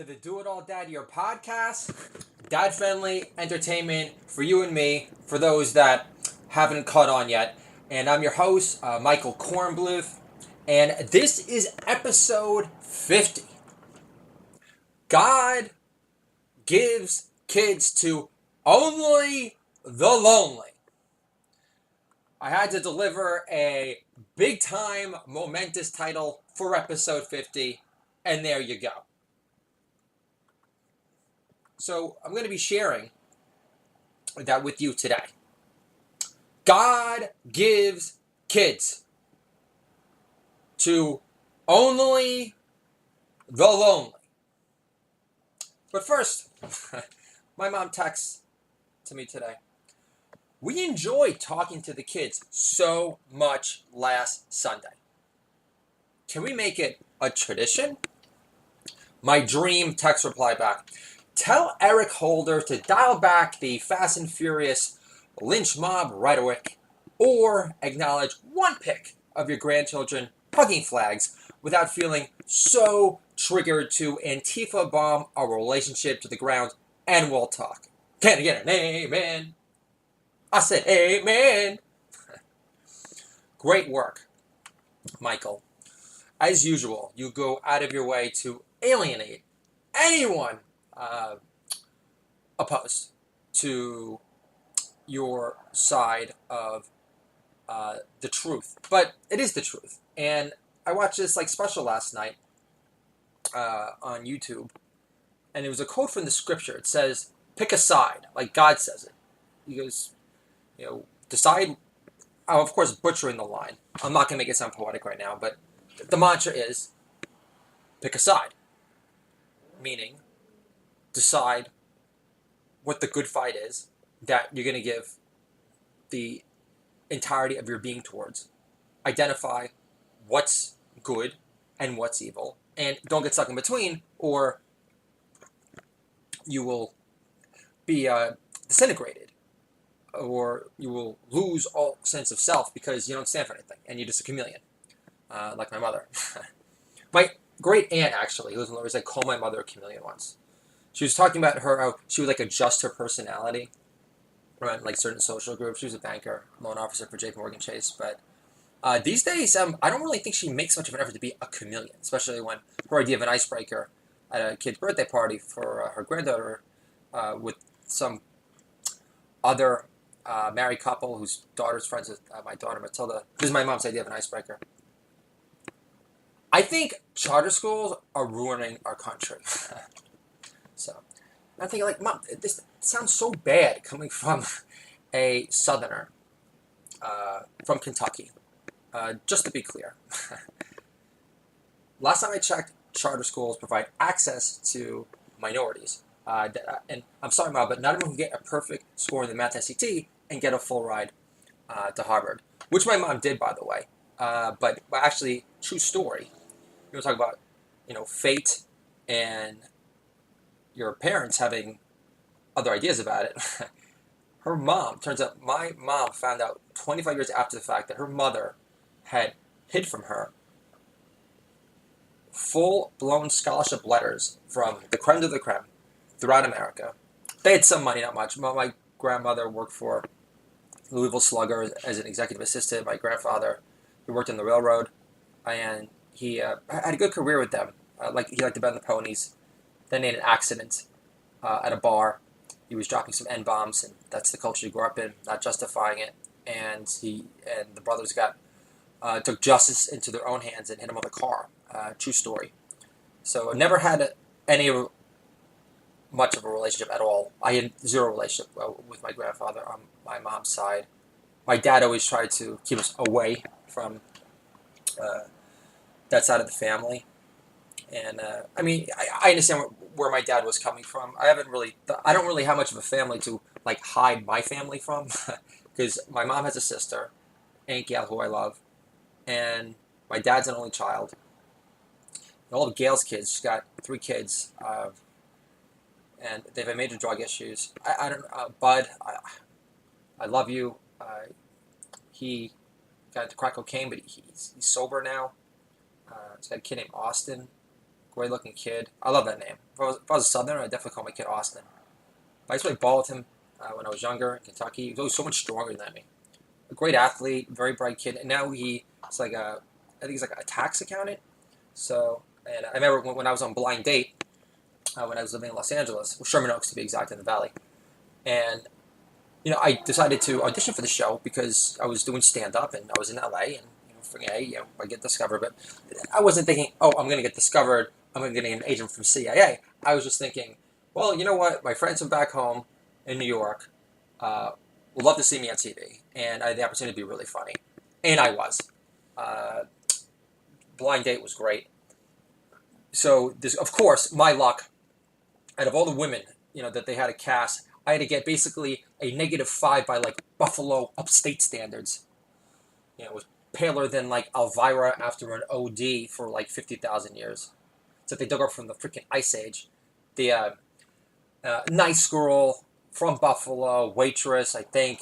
to the Do It All Dad Your podcast, dad-friendly entertainment for you and me, for those that haven't caught on yet. And I'm your host, Michael Kornbluth, and this is episode 50. God gives kids to only the lonely. I had to deliver a big-time, momentous title for episode 50, and there you go. So I'm going to be sharing that with you today. God gives kids to only the lonely. But first, my mom texts to me today. We enjoyed talking to the kids so much last Sunday. Can we make it a tradition? My dream text reply back. Tell Eric Holder to dial back the Fast and Furious lynch mob rhetoric or acknowledge one pic of your grandchildren hugging flags without feeling so triggered to Antifa bomb our relationship to the ground, and we'll talk. Can I get an amen? I said amen. Great work, Michael. As usual, you go out of your way to alienate anyone opposed to your side of the truth. But it is the truth. And I watched this special last night on YouTube, and it was a quote from the scripture. It says, pick a side, like God says it. He goes, decide. I'm, of course, butchering the line. I'm not going to make it sound poetic right now, but the mantra is, pick a side. Meaning, decide what the good fight is that you're going to give the entirety of your being towards. Identify what's good and what's evil, and don't get stuck in between, or you will be disintegrated, or you will lose all sense of self because you don't stand for anything, and you're just a chameleon, like my mother. My great aunt, actually, who was in Lower East Side, called my mother a chameleon once. She was talking about how she would adjust her personality around certain social groups. She was a banker, loan officer for JP Morgan Chase, but these days I don't really think she makes much of an effort to be a chameleon, especially when her idea of an icebreaker at a kid's birthday party for her granddaughter with some other married couple whose daughter's friends with my daughter Matilda. This is my mom's idea of an icebreaker. I think charter schools are ruining our country. So I'm thinking, Mom, this sounds so bad coming from a Southerner from Kentucky. Just to be clear. Last time I checked, charter schools provide access to minorities. And I'm sorry, Mom, but not everyone can get a perfect score in the math SAT and get a full ride to Harvard, which my mom did, by the way. But actually, true story. You talk about, fate and your parents having other ideas about it. Her mom, turns out my mom found out 25 years after the fact that her mother had hid from her full-blown scholarship letters from the creme de la creme throughout America. They had some money, not much. My grandmother worked for Louisville Slugger as an executive assistant. My grandfather, he worked on the railroad, and he had a good career with them. He liked to bet on the ponies. Then he had an accident at a bar. He was dropping some N-bombs, and that's the culture he grew up in, not justifying it. And the brothers took justice into their own hands and hit him with a car. True story. So I never had much of a relationship at all. I had zero relationship with my grandfather on my mom's side. My dad always tried to keep us away from that side of the family. And I understand where my dad was coming from. I don't really have much of a family to hide my family from, because my mom has a sister, Aunt Gail, who I love, and my dad's an only child. And all of Gail's kids, she's got 3 kids, and they've had major drug issues. Bud, I love you. He got into crack cocaine, but he's sober now. He's got a kid named Austin. great looking kid. I love that name. If I was a Southerner, I'd definitely call my kid Austin. I used to play ball with him when I was younger in Kentucky. He was always so much stronger than me. A great athlete, very bright kid, and now he's like I think he's like a tax accountant. So, and I remember when I was on Blind Date, when I was living in Los Angeles, well, Sherman Oaks to be exact, in the Valley, and I decided to audition for the show because I was doing stand up and I was in LA, and figuring, hey, I get discovered, but I wasn't thinking, oh, I'm going to get discovered. I'm going to get an agent from CIA. I was just thinking, well, you know what? My friends from back home in New York would love to see me on TV, and I had the opportunity to be really funny, and I was. Uh, Blind Date was great. So, of course, my luck, out of all the women, that they had to cast, I had to get basically a -5 by like Buffalo upstate standards. It was paler than like Elvira after an OD for like 50,000 years. So they dug her from the freaking Ice Age. The nice girl from Buffalo, waitress, I think.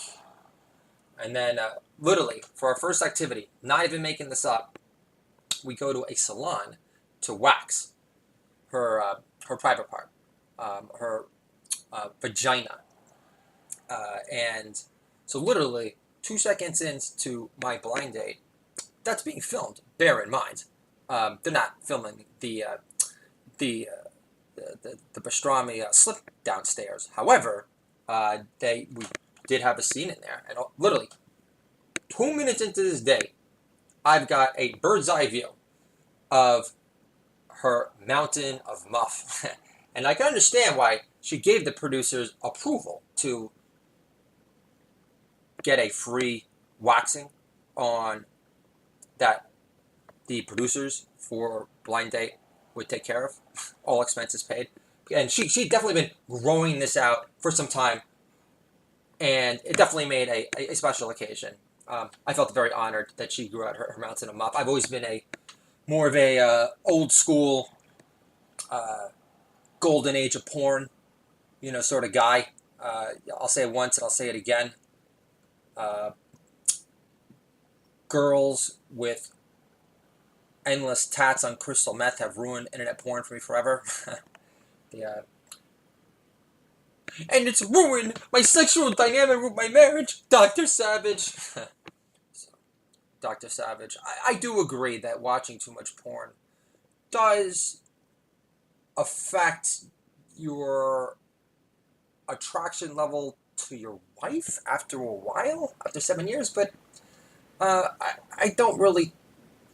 And then literally for our first activity, not even making this up, we go to a salon to wax her private part, her vagina. And so literally 2 seconds into my blind date, that's being filmed. Bear in mind, they're not filming the pastrami slip downstairs. However, we did have a scene in there, and literally 2 minutes into this date, I've got a bird's eye view of her mountain of muff. And I can understand why she gave the producers approval to get a free waxing on that the producers for Blind Date would take care of, all expenses paid. And she'd definitely been growing this out for some time, and it definitely made a special occasion. I felt very honored that she grew out her mountain of muff. I've always been more of a old school, golden age of porn, sort of guy. I'll say it once and I'll say it again. Girls with endless tats on crystal meth have ruined internet porn for me forever. And it's ruined my sexual dynamic with my marriage, Dr. Savage. So, Dr. Savage, I do agree that watching too much porn does affect your attraction level to your wife after a while, after 7 years, but I don't really.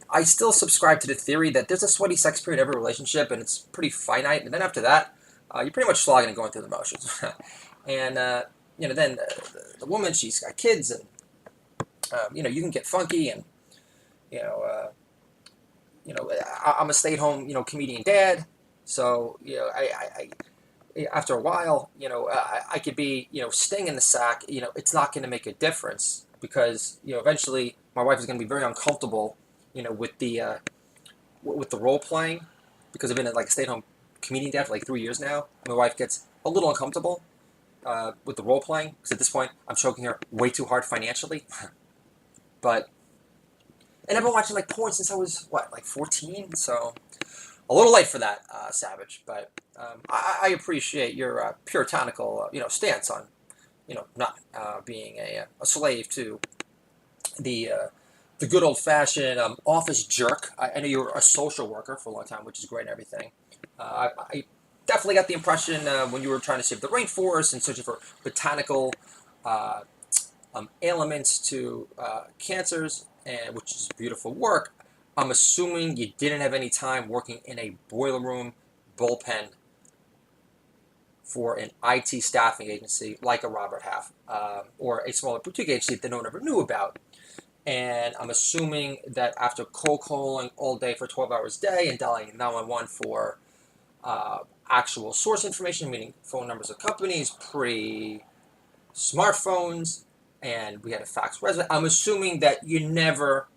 I still subscribe to the theory that there's a sweaty sex period in every relationship, and it's pretty finite. And then after that, you're pretty much slogging and going through the motions. And then the woman, she's got kids, and you can get funky, and I'm a stay-at-home comedian dad, so I after a while, I could be staying in the sack. It's not going to make a difference because eventually my wife is going to be very uncomfortable. With the role playing, because I've been like a stay-at-home comedian dad for like 3 years now. My wife gets a little uncomfortable with the role playing because at this point I'm choking her way too hard financially. And I've been watching like porn since I was like 14, so a little late for that, Savage. But I appreciate your puritanical stance on not being a slave to the good old-fashioned office jerk. I know you were a social worker for a long time, which is great and everything. I definitely got the impression when you were trying to save the rainforest and searching for botanical ailments to cancers, which is beautiful work. I'm assuming you didn't have any time working in a boiler room bullpen for an IT staffing agency like a Robert Half or a smaller boutique agency that no one ever knew about. And I'm assuming that after cold calling all day for 12 hours a day and dialing 911 for actual source information, meaning phone numbers of companies, pre-smartphones, and we had a fax resume, I'm assuming that you never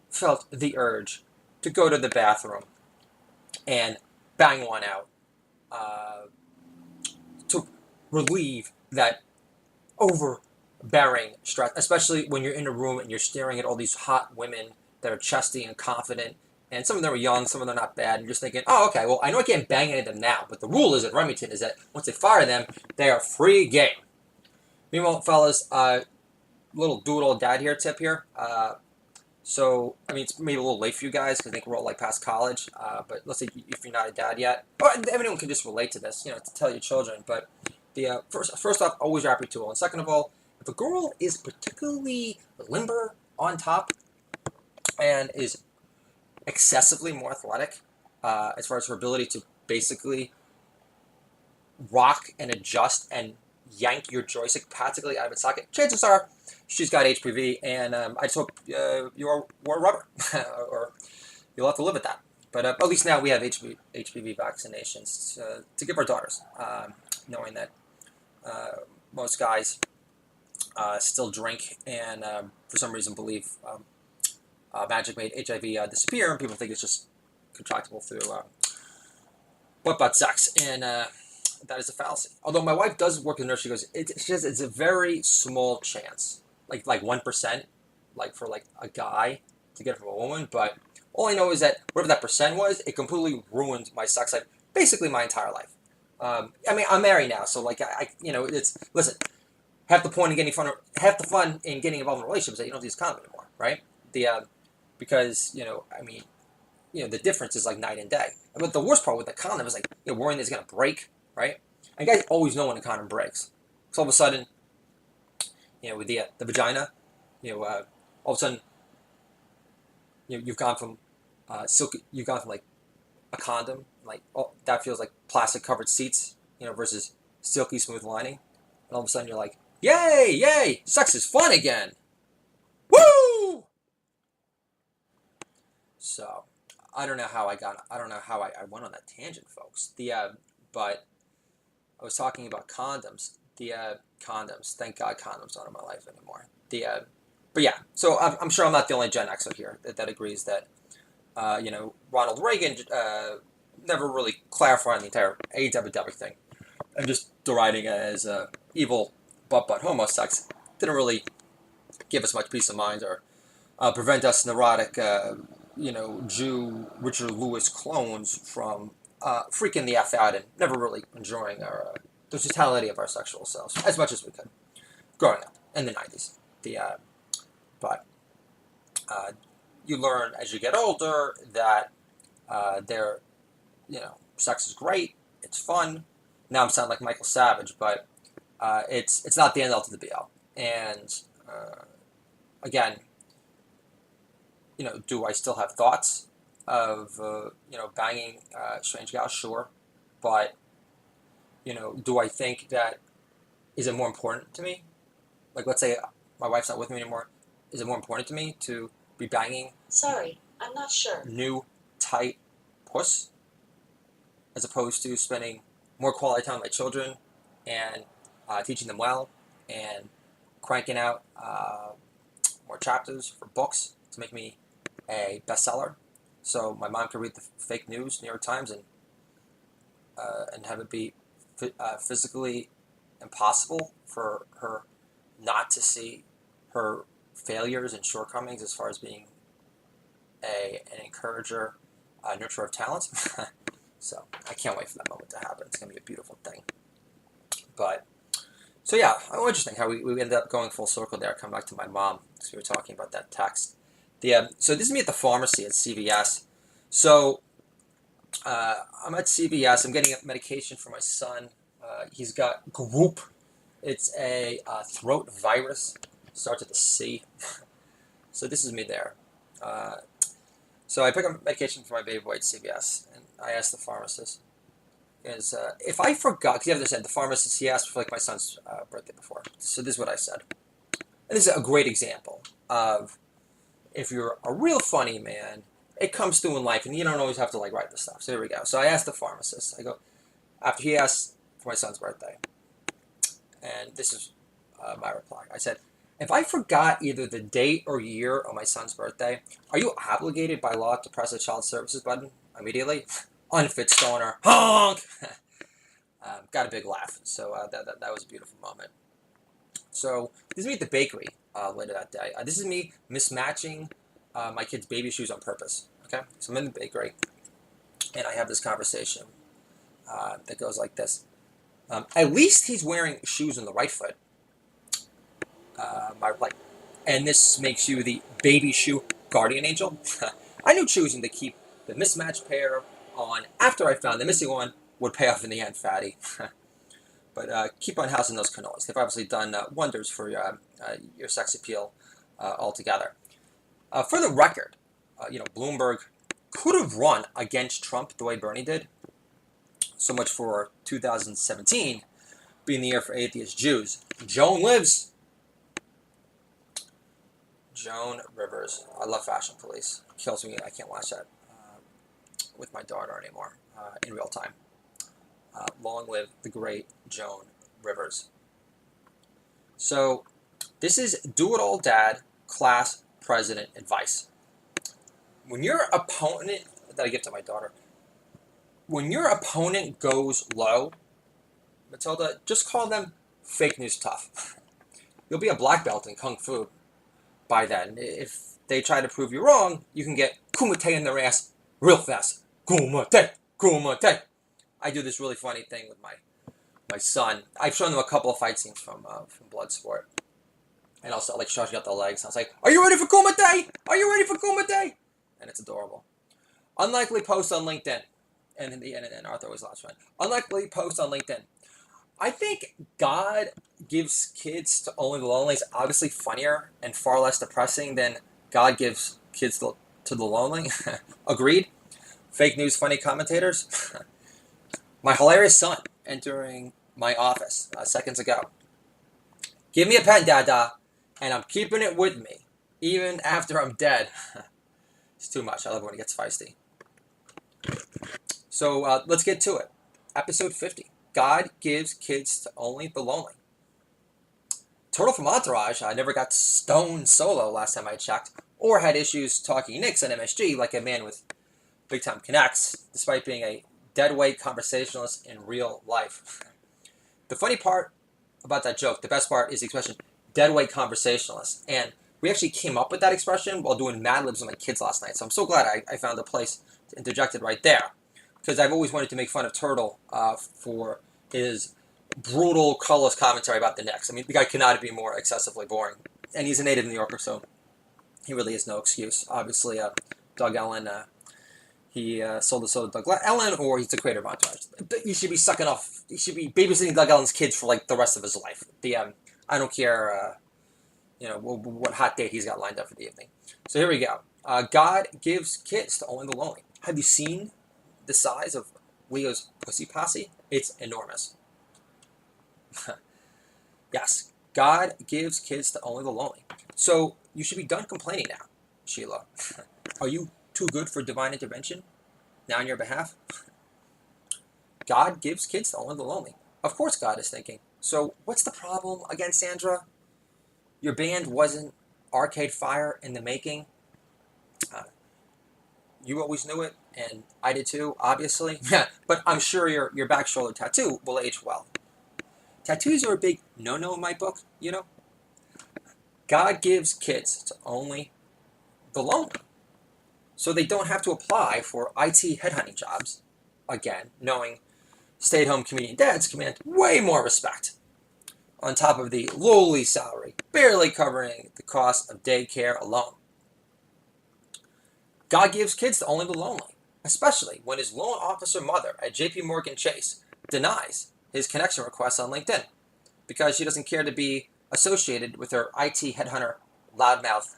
felt the urge to go to the bathroom and bang one out to relieve that overbearing stress, especially when you're in a room and you're staring at all these hot women that are chesty and confident And some of them are young, some of them are not bad. And you're just thinking, oh, okay, well, I know I can't bang any of them now, but the rule is at Remington is that once they fire them, they are free game. Meanwhile, fellas, little do-it-all dad here tip here. So, I mean, it's maybe a little late for you guys because I think we're all like past college. But let's say if you're not a dad yet, or anyone can just relate to this, you know, to tell your children. But the first off, always wrap your tool. And second of all, if a girl is particularly limber on top and is excessively more athletic, as far as her ability to basically rock and adjust and yank your joystick practically out of its socket, chances are she's got HPV, and I just hope you wore rubber, or you'll have to live with that. But at least now we have HPV vaccinations to give our daughters, knowing that most guys still drink and for some reason believe magic made HIV disappear, and people think it's just contractable through butt sex, and that is a fallacy. Although my wife does work in a nurse, she goes, she says it's a very small chance, like 1%, like for like a guy to get it from a woman. But all I know is that whatever that percent was, it completely ruined my sex life, basically my entire life. I mean, I'm married now, so like you know, it's listen. Half the fun in getting involved in relationships is that you don't do this condom anymore, right? Because you know, I mean, you know, the difference is like night and day. But the worst part with the condom is like, you know, worrying that it's gonna break, right? And guys always know when a condom breaks. So all of a sudden, you know, with the vagina, you know, all of a sudden, you know, you've gone from like a condom, like that feels like plastic covered seats, you know, versus silky smooth lining, and all of a sudden you're like, yay, sex is fun again, woo! So I don't know how I went on that tangent, folks. But I was talking about condoms. Condoms. Thank God condoms aren't in my life anymore. But yeah. So I'm sure I'm not the only Gen Xer here that agrees that you know, Ronald Reagan never really clarified the entire AIDS epidemic thing, and just deriding it as evil but homo sex didn't really give us much peace of mind or prevent us neurotic, you know, Jew Richard Lewis clones from freaking the F out and never really enjoying our the totality of our sexual selves as much as we could growing up in the 90s. But you learn as you get older that you know, sex is great, it's fun. Now I'm sounding like Michael Savage, but it's not the end all to the be all. And again, you know, do I still have thoughts of you know, banging strange gals? Sure, but you know, do I think that is it more important to me? Like, let's say my wife's not with me anymore. Is it more important to me to be banging? Sorry, I'm not sure. New, tight puss, as opposed to spending more quality time with my children and teaching them well and cranking out more chapters for books to make me a bestseller, so my mom could read the fake news, New York Times, and have it be physically impossible for her not to see her failures and shortcomings as far as being an encourager, nurturer of talent. So I can't wait for that moment to happen. It's going to be a beautiful thing. But so yeah, interesting how we ended up going full circle there. Come back to my mom because we were talking about that text. So this is me at the pharmacy at CVS. So I'm at CVS. I'm getting medication for my son. He's got group. It's a throat virus. Starts with a C. So this is me there. So I pick up medication for my baby boy at CVS, and I asked the pharmacist, if I forgot, because you have to say the pharmacist, he asked for like my son's birthday before. So this is what I said. And this is a great example of if you're a real funny man, it comes through in life, and you don't always have to like write this stuff. So here we go. So I asked the pharmacist. I go, after he asked for my son's birthday, and this is my reply. I said, if I forgot either the date or year of my son's birthday, are you obligated by law to press the child services button immediately? Unfit stoner. Honk! Got a big laugh. So that was a beautiful moment. So this is me at the bakery later that day. This is me mismatching my kid's baby shoes on purpose. Okay, so I'm in the bakery, and I have this conversation that goes like this. At least he's wearing shoes on the right foot. And this makes you the baby shoe guardian angel. I knew choosing to keep the mismatched pair on after I found the missing one would pay off in the end, fatty. But keep on housing those cannolis. They've obviously done wonders for your sex appeal altogether. For the record, Bloomberg could have run against Trump the way Bernie did. So much for 2017 being the year for atheist Jews. Joan lives. Joan Rivers. I love Fashion Police. Kills me. I can't watch that with my daughter anymore in real time. Long live the great Joan Rivers. So this is do-it-all dad class president advice. When your opponent, that I give to my daughter, when your opponent goes low, Matilda, just call them fake news tough. You'll be a black belt in Kung Fu by then. If they try to prove you wrong, you can get kumite in their ass real fast. Kumite, kumite. I do this really funny thing with my son. I've shown them a couple of fight scenes from Bloodsport. And I'll start like stretching out the legs. I was like, "Are you ready for kumite? Are you ready for kumite?" And it's adorable. Unlikely post on LinkedIn. And Arthur was the last one. Unlikely post on LinkedIn. I think God gives kids to only the lonely is obviously funnier and far less depressing than God gives kids to the lonely. Agreed? Fake news funny commentators. My hilarious son entering my office seconds ago. Give me a pen, Dada, and I'm keeping it with me, even after I'm dead. It's too much. I love it when it gets feisty. So let's get to it. Episode 50. God gives kids to only the lonely. Turtle from Entourage never got stoned solo last time I checked, or had issues talking Knicks on MSG like a man with big time connects, despite being a deadweight conversationalist in real life. The funny part about that joke, the best part, is the expression deadweight conversationalist. And we actually came up with that expression while doing Mad Libs with my kids last night. So I'm so glad I found a place to interject it right there. Because I've always wanted to make fun of Turtle for his brutal, colorless commentary about the Knicks. I mean, the guy cannot be more excessively boring. And he's a native New Yorker, so he really is no excuse. Obviously, Doug Ellen, he sold the soul to Doug Ellen, or he's the creator of Entourage. You should be sucking off, you should be babysitting Doug Ellen's kids for like the rest of his life. I don't care, what hot date he's got lined up for the evening. So here we go. God gives kids to only the lonely. Have you seen the size of Leo's pussy posse? It's enormous. Yes, God gives kids to only the lonely. So you should be done complaining now, Sheila. Are you too good for divine intervention now on your behalf? God gives kids to only the lonely. Of course God is thinking. So what's the problem again, Sandra? Your band wasn't Arcade Fire in the making. You always knew it, and I did too, obviously. But I'm sure your back shoulder tattoo will age well. Tattoos are a big no-no in my book, you know? God gives kids to only the lonely. So they don't have to apply for IT headhunting jobs, again, knowing stay-at-home comedian dads command way more respect. On top of the lowly salary, barely covering the cost of daycare alone. God gives kids to only the lonely, especially when his loan officer mother at JP Morgan Chase denies his connection request on LinkedIn because she doesn't care to be associated with her IT headhunter loudmouth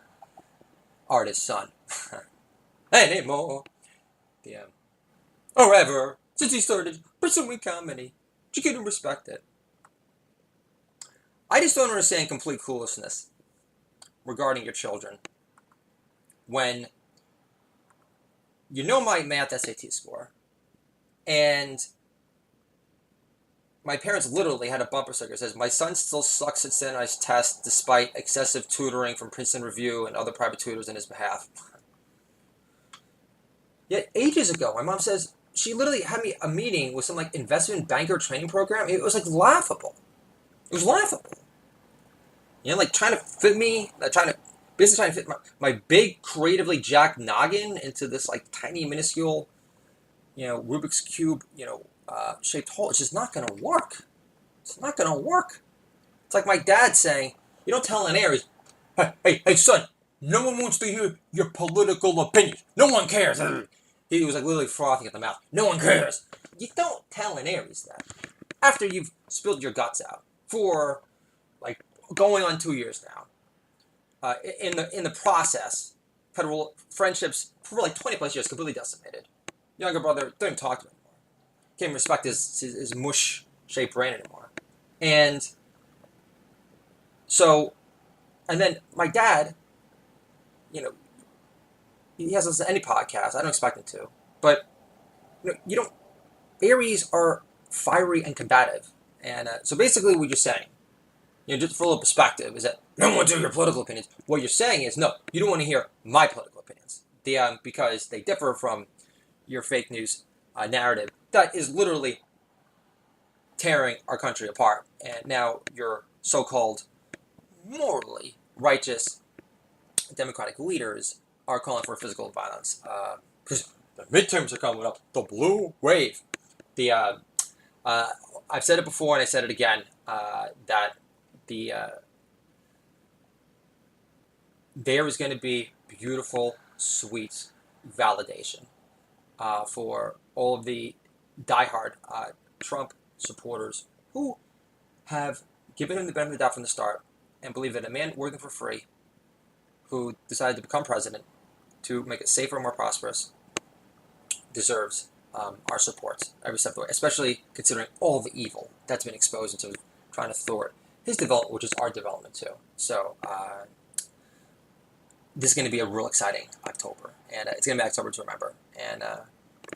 artist son. Anymore. Or ever, since he started pursuing comedy. She couldn't respect it. I just don't understand complete cluelessness regarding your children when you know my math SAT score, and my parents literally had a bumper sticker that says, "My son still sucks at standardized tests despite excessive tutoring from Princeton Review and other private tutors in his behalf." Yet ages ago, my mom says she literally had me a meeting with some like investment banker training program. It was like laughable. It was laughable. Like trying to fit me, trying to Basically trying to fit my big, creatively jacked noggin into this like tiny, minuscule, Rubik's Cube, shaped hole. It's just not going to work. It's not going to work. It's like my dad saying, you don't tell an Aries, hey, son, no one wants to hear your political opinions. No one cares. He was like literally frothing at the mouth. No one cares. You don't tell an Aries that. After you've spilled your guts out for like going on 2 years now. In the process, federal friendships for like 20 plus years completely decimated. Younger brother don't even talk to him anymore. Can't even respect his mush shaped brain anymore. And so, and then my dad, he hasn't listened to any podcast. I don't expect him to, but you don't. Aries are fiery and combative, and so basically, what you're saying, just for a little perspective, is that no one wants to hear your political opinions. What you're saying is, no, you don't want to hear my political opinions, because they differ from your fake news narrative that is literally tearing our country apart. And now your so-called morally righteous Democratic leaders are calling for physical violence because the midterms are coming up. The blue wave. I've said it before and I said it again that there is going to be beautiful, sweet validation for all of the diehard Trump supporters who have given him the benefit of the doubt from the start and believe that a man working for free who decided to become president to make it safer and more prosperous deserves our support every step of the way, especially considering all the evil that's been exposed into trying to thwart his development, which is our development too. So this is going to be a real exciting October, and it's going to be October to remember. And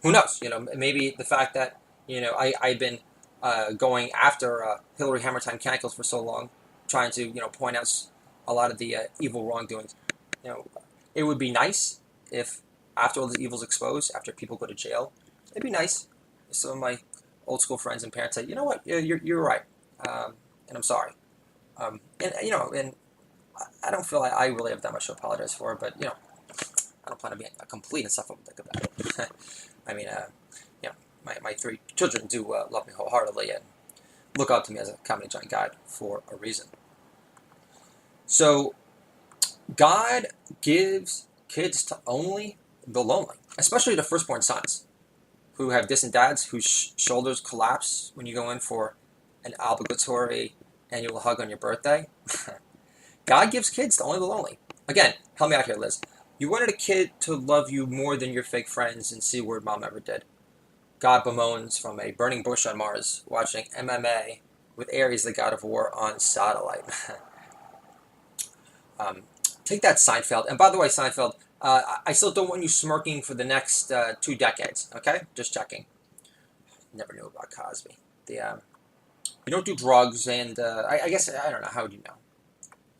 who knows? Maybe the fact that I've been going after Hillary Hammer Time Cankles for so long, trying to point out a lot of the evil wrongdoings. It would be nice if after all the evil's exposed, after people go to jail, it'd be nice if some of my old school friends and parents say, you know what, you're right, and I'm sorry, and I don't feel like I really have that much to apologize for, but I don't plan to be a complete insufferable about it. I mean, my 3 children do love me wholeheartedly and look up to me as a comedy giant guide for a reason. So, God gives kids to only the lonely, especially the firstborn sons, who have distant dads whose shoulders collapse when you go in for an obligatory annual hug on your birthday. God gives kids to only the lonely. Again, help me out here, Liz. You wanted a kid to love you more than your fake friends and C-word mom ever did. God bemoans from a burning bush on Mars, watching MMA with Ares, the god of war, on satellite. Take that, Seinfeld. And by the way, Seinfeld, I still don't want you smirking for the next 2 decades, okay? Just checking. Never knew about Cosby. You don't do drugs, and I guess, I don't know, how would you know?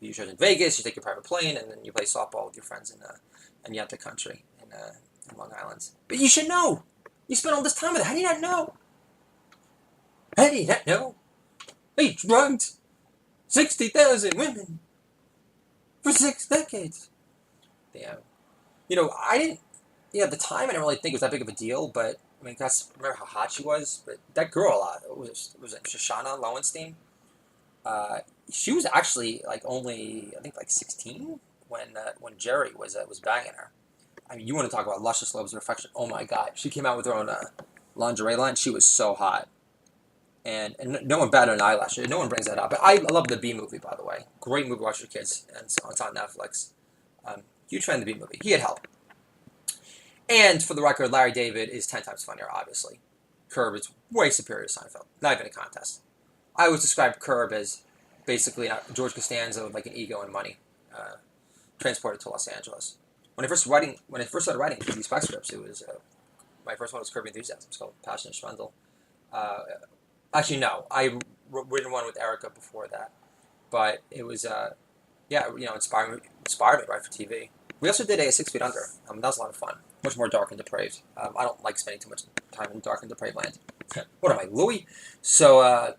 You show in Vegas, you take your private plane, and then you play softball with your friends in the other country, in Long Island. But you should know! You spent all this time with it. How do you not know? How do you not know? He drugged 60,000 women for 6 decades. Damn. I didn't, at the time, I didn't really think it was that big of a deal, but, I mean, guys, remember how hot she was? But that girl, was it Shoshana Lowenstein? She was actually, only, I think, 16 when Jerry was banging her. I mean, you want to talk about luscious lobes of affection. Oh, my God. She came out with her own lingerie line. She was so hot. And no one batted an eyelash. No one brings that up. But I love the B movie, by the way. Great movie to watch your kids. And it's on Netflix. Huge fan of the B movie. He had help. And for the record, Larry David is 10 times funnier, obviously. Curb is way superior to Seinfeld. Not even a contest. I always describe Curb as basically George Costanza with an ego and money transported to Los Angeles. When I first started writing these spec scripts, it was my first one was Curb Enthusiasm. It's called Passion and Schwindel. Actually, no, I written one with Erica before that, but it was inspired me to write for TV. We also did a 6 Feet Under. That was a lot of fun. Much more dark and depraved. I don't like spending too much time in dark and depraved land. What am I, Louis? So I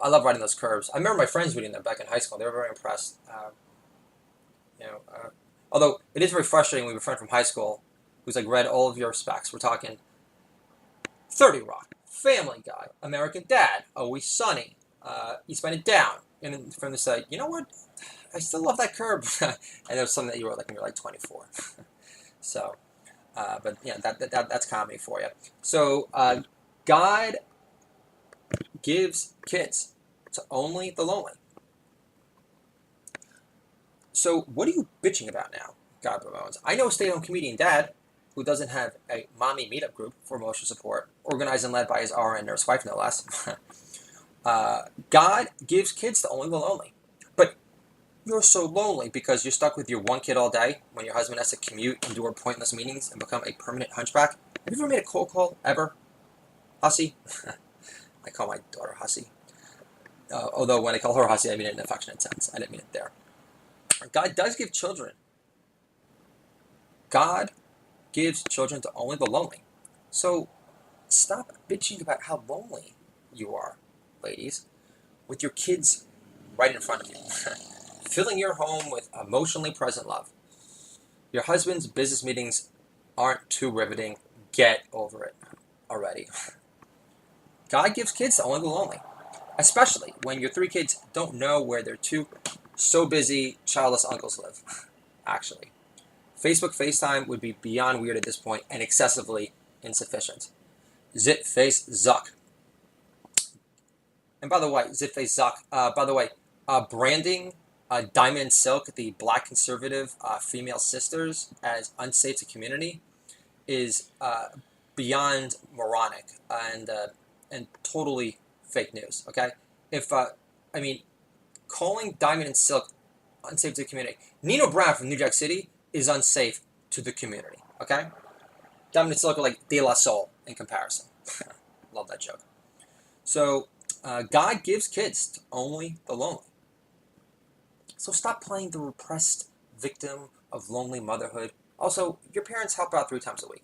love writing those curves. I remember my friends reading them back in high school. They were very impressed. Although it is very frustrating. We have a friend from high school who's like read all of your specs. We're talking 30 Rock, Family Guy, American Dad, Always Sunny, Eastbound and Down. And from the site, you know what? I still love that Curb. And it was something that you wrote like when you were like 24. So, but yeah, that's comedy for you. So, God gives kids to only the lonely. So, what are you bitching about now, God bemoans? I know a stay-at-home comedian dad who doesn't have a mommy meetup group for emotional support, organized and led by his RN nurse wife, no less. God gives kids to only the lonely. But you're so lonely because you're stuck with your one kid all day when your husband has to commute, endure pointless meetings, and become a permanent hunchback. Have you ever made a cold call, ever? Hussy? I call my daughter Hussy. Although when I call her Hussy, I mean it in an affectionate sense. I didn't mean it there. God does give children. God gives children to only the lonely. So stop bitching about how lonely you are, ladies, with your kids right in front of you, filling your home with emotionally present love. Your husband's business meetings aren't too riveting. Get over it already. God gives kids to only the lonely, especially when your 3 kids don't know where their 2 so busy childless uncles live. Actually, Facebook FaceTime would be beyond weird at this point and excessively insufficient. Zit face Zuck. And by the way, Zit face Zuck. By the way, branding Diamond and Silk, the black conservative female sisters, as unsafe to community is beyond moronic and totally fake news. Okay, if I mean, calling Diamond and Silk unsafe to the community, Nino Brown from New Jack City is unsafe to the community. Okay, Diamond and Silk are like De La Soul in comparison. Love that joke. So God gives kids to only the lonely. So stop playing the repressed victim of lonely motherhood. Also, your parents help out 3 times a week.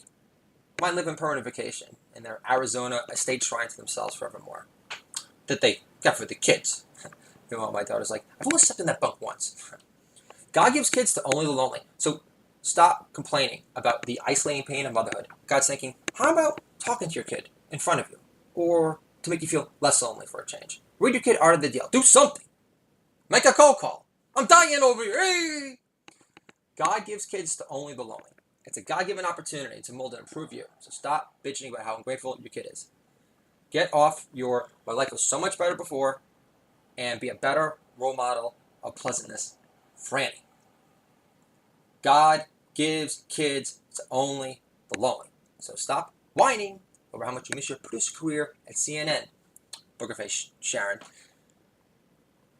Mine live in permanent vacation in their Arizona estate shrine to themselves forevermore. That they got for the kids. You know, my daughter's like, I've only slept in that bunk once. God gives kids to only the lonely. So stop complaining about the isolating pain of motherhood. God's thinking, how about talking to your kid in front of you? Or to make you feel less lonely for a change. Read your kid out of the deal. Do something. Make a cold call. I'm dying over here. Hey! God gives kids to only the lonely. It's a God-given opportunity to mold and improve you. So stop bitching about how ungrateful your kid is. Get off your my life was so much better before and be a better role model of pleasantness. Franny. God gives kids to only the lonely. So stop whining over how much you miss your producer career at CNN. Boogerface Sharon.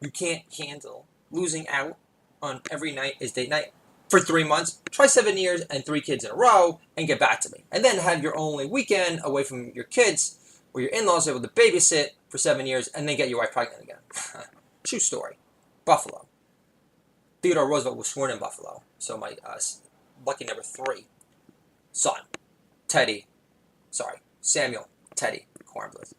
You can't handle losing out on every night is date night for 3 months. Try 7 years and 3 kids in a row and get back to me. And then have your only weekend away from your kids where your in-laws are able to babysit for 7 years and then get your wife pregnant again. True story. Buffalo. Theodore Roosevelt was sworn in Buffalo. So my lucky number 3 son, Samuel Teddy Cornbluth.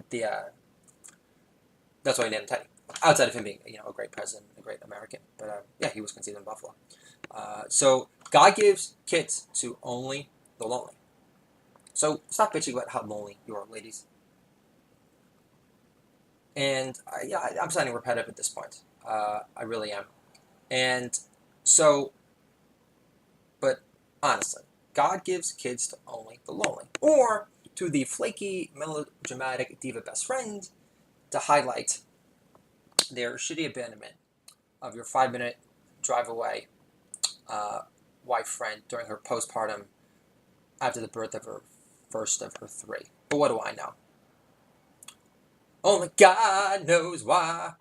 That's why I named him Teddy. Outside of him being, a great president, a great American, but yeah, he was conceived in Buffalo. So God gives kids to only the lonely. So stop bitching about how lonely you are, ladies. And I'm sounding repetitive at this point. I really am. And so, but honestly, God gives kids to only the lonely, or to the flaky, melodramatic diva best friend to highlight their shitty abandonment of your 5-minute drive away wife friend during her postpartum after the birth of her first of her 3. But what do I know? Only God knows why.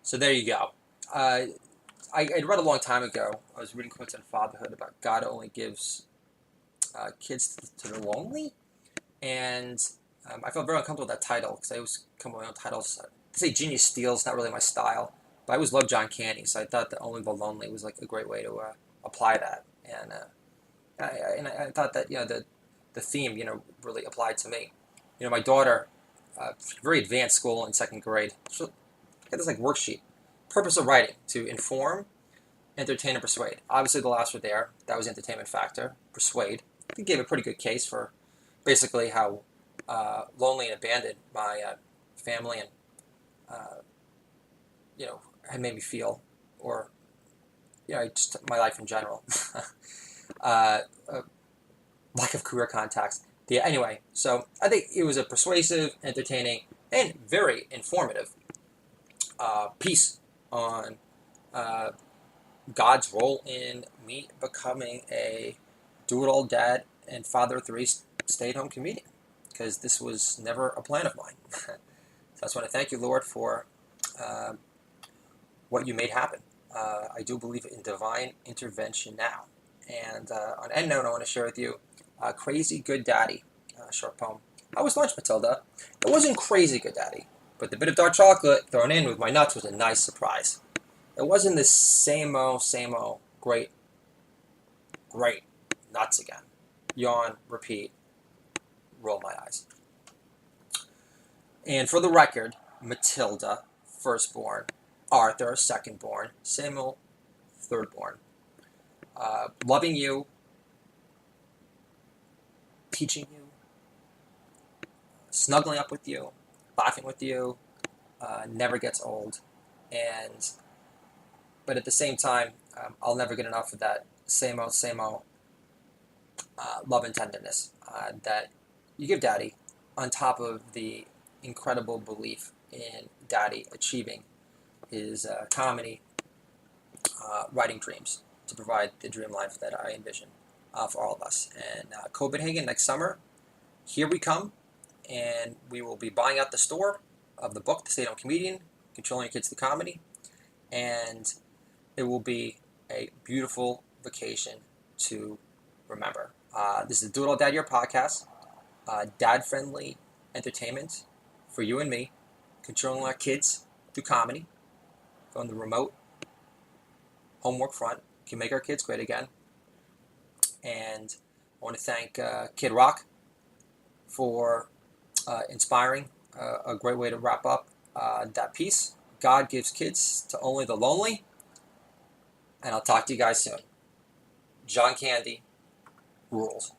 So there you go. I read a long time ago. I was reading quotes on fatherhood about God only gives kids to the lonely, and I felt very uncomfortable with that title because I always come up with my own titles. To say Genius Steals not really my style, but I always loved John Candy, so I thought that Only the Lonely was like a great way to apply that, and I thought that the theme really applied to me. My daughter, very advanced school in 2nd grade. She got this like worksheet purpose of writing, to inform, entertain, and persuade. Obviously, the last word there, that was entertainment factor. Persuade. He gave a pretty good case for basically how lonely and abandoned my family and uh, had made me feel, or just my life in general. uh, uh, Lack of career contacts. Yeah. Anyway, so I think it was a persuasive, entertaining, and very informative piece on uh, God's role in me becoming a do-it-all dad and father of three stay-at-home comedian, because this was never a plan of mine. So I just want to thank you, Lord, for uh, what you made happen. I do believe in divine intervention now. And on end note, I want to share with you Crazy Good Daddy, short poem. How was lunch, Matilda? It wasn't crazy good daddy, but the bit of dark chocolate thrown in with my nuts was a nice surprise. It wasn't the same old, great nuts again. Yawn, repeat, roll my eyes. And for the record, Matilda, firstborn, Arthur, secondborn, Samuel, thirdborn. Loving you, teaching you, snuggling up with you, laughing with you, never gets old. But at the same time, I'll never get enough of that same old love and tenderness that you give Daddy, on top of the incredible belief in Daddy achieving his comedy writing dreams to provide the dream life that I envision for all of us. And Copenhagen next summer, here we come, and we will be buying out the store of the book, The Stay-at-Home Comedian, Controlling Your Kids to Comedy, and it will be a beautiful vacation to remember. This is the Do It All Dad Year podcast, dad-friendly entertainment for you and me, controlling our kids through comedy, on the remote homework front, can make our kids great again. And I want to thank Kid Rock for inspiring a great way to wrap up that piece. God gives kids to only the lonely. And I'll talk to you guys soon. John Candy rules.